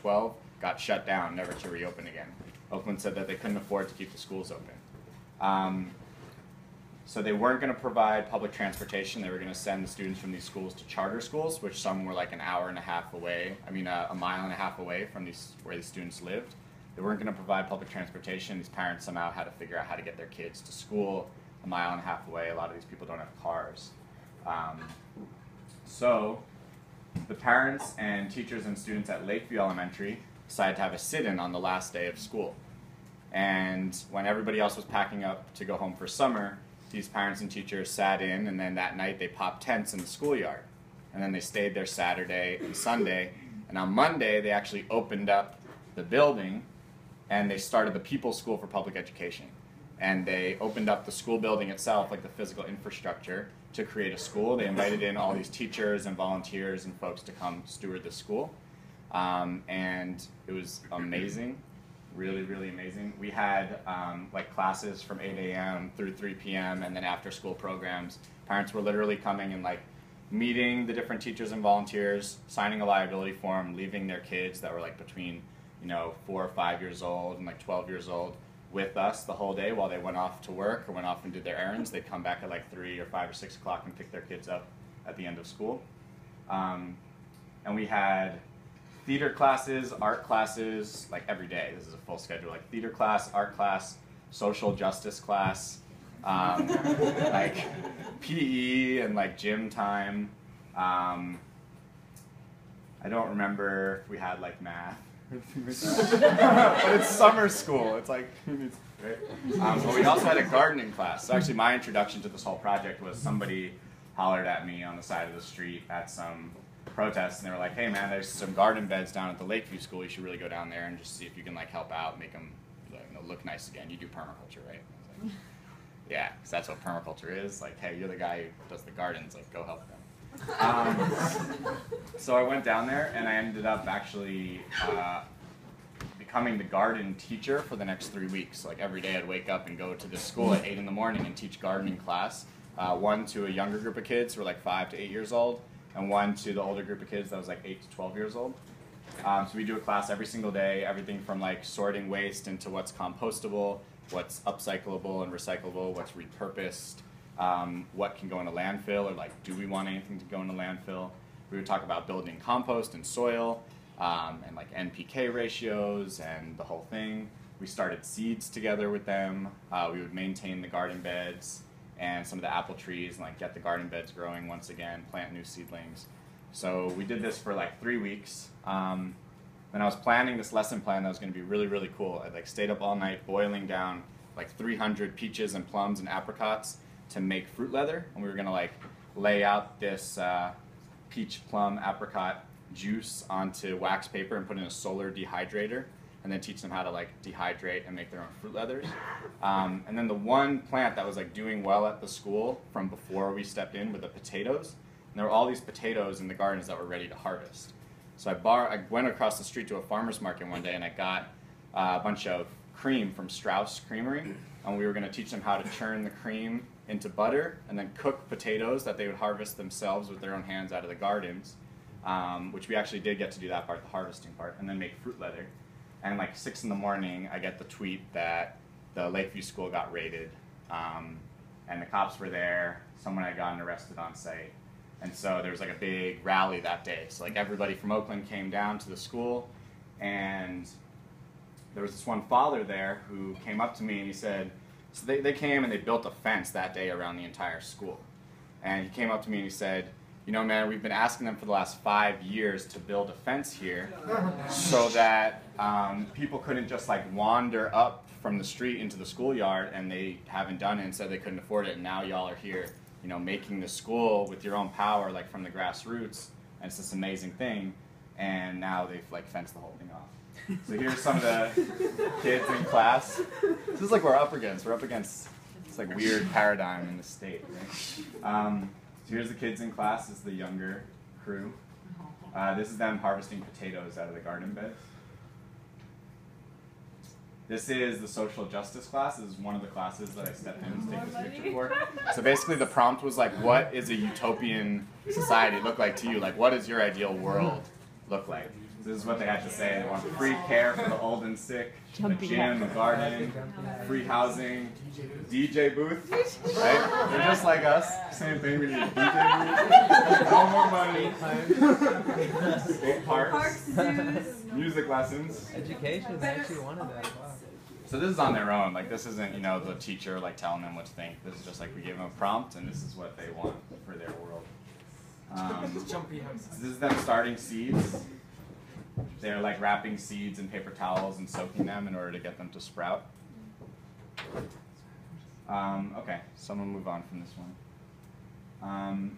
2012 got shut down, never to reopen again. Oakland said that they couldn't afford to keep the schools open. So they weren't going to provide public transportation. They were going to send the students from these schools to charter schools, which some were like an hour and a half away, a mile and a half away from where these students lived. They weren't going to provide public transportation. These parents somehow had to figure out how to get their kids to school a mile and a half away. A lot of these people don't have cars. So the parents and teachers and students at Lakeview Elementary decided to have a sit-in on the last day of school. And when everybody else was packing up to go home for summer, these parents and teachers sat in, and then that night they popped tents in the schoolyard. And then they stayed there Saturday and Sunday. And on Monday, they actually opened up the building, and they started the People's School for Public Education. And they opened up the school building itself, like the physical infrastructure, to create a school. They invited in all these teachers and volunteers and folks to come steward the school. And it was amazing. Really, really amazing. We had like classes from 8 a.m. through 3 p.m. and then after school programs. Parents were literally coming and like meeting the different teachers and volunteers, signing a liability form, leaving their kids that were like between 4 or 5 years old and like 12 years old with us the whole day while they went off to work or went off and did their errands. They'd come back at like 3 or 5 or 6 o'clock and pick their kids up at the end of school. And we had theater classes, art classes, like every day. This is a full schedule, like theater class, art class, social justice class, like PE and like gym time. I don't remember if we had like math. But it's summer school. It's like, right? But we also had a gardening class. So actually my introduction to this whole project was somebody hollered at me on the side of the street at some protests, and they were like, hey man, there's some garden beds down at the Lakeview school. You should really go down there and just see if you can like help out, make them look nice again. You do permaculture, right? I was like, yeah, because that's what permaculture is. Like, hey, you're the guy who does the gardens, like go help them. So I went down there and I ended up actually becoming the garden teacher for the next 3 weeks. Like every day I'd wake up and go to this school at 8 in the morning and teach gardening class. One to a younger group of kids who were like 5 to 8 years old, and one to the older group of kids that was like 8 to 12 years old. So we do a class every single day, everything from like sorting waste into what's compostable, what's upcyclable and recyclable, what's repurposed, what can go in a landfill, or like do we want anything to go in a landfill. We would talk about building compost and soil, and like NPK ratios and the whole thing. We started seeds together with them. We would maintain the garden beds and some of the apple trees and like get the garden beds growing once again, plant new seedlings. So we did this for like 3 weeks. When I was planning this lesson plan that was going to be really, really cool, I like stayed up all night boiling down like 300 peaches and plums and apricots to make fruit leather, and we were going to like lay out this peach, plum, apricot juice onto wax paper and put in a solar dehydrator, and then teach them how to like dehydrate and make their own fruit leathers. And then the one plant that was like doing well at the school from before we stepped in were the potatoes. And there were all these potatoes in the gardens that were ready to harvest. So I went across the street to a farmer's market one day and I got a bunch of cream from Strauss Creamery, and we were going to teach them how to churn the cream into butter and then cook potatoes that they would harvest themselves with their own hands out of the gardens, which we actually did get to do that part, the harvesting part, and then make fruit leather. And like 6 in the morning, I get the tweet that the Lakeview school got raided, and the cops were there. Someone had gotten arrested on site. And so there was like a big rally that day. So like everybody from Oakland came down to the school, and there was this one father there who came up to me and he said, so they came and they built a fence that day around the entire school. And he came up to me and he said, you know, man, we've been asking them for the last 5 years to build a fence here so that people couldn't just like wander up from the street into the schoolyard, and they haven't done it and said they couldn't afford it, and now y'all are here, you know, making the school with your own power, like from the grassroots, and it's this amazing thing, and now they've like fenced the whole thing off. So here's some of the kids in class. This is like we're up against this like weird paradigm in the state, right? So here's the kids in class. This is the younger crew. This is them harvesting potatoes out of the garden beds. This is the social justice class. This is one of the classes that I stepped in to take this picture for. So basically the prompt was like, what is a utopian society look like to you? Like, what does your ideal world look like? This is what they had to say. They want free care for the old and sick, a gym, a garden, free housing, DJ booth, right? They're just like us. Same thing, we need a DJ booth, no more money, skate parks, music lessons. Education, they actually wanted that. Wow. So this is on their own. Like, this isn't, you know, the teacher like telling them what to think. This is just like we gave them a prompt, and this is what they want for their world. This is them starting seeds. They're like wrapping seeds in paper towels and soaking them in order to get them to sprout. Okay, so I'm gonna move on from this one.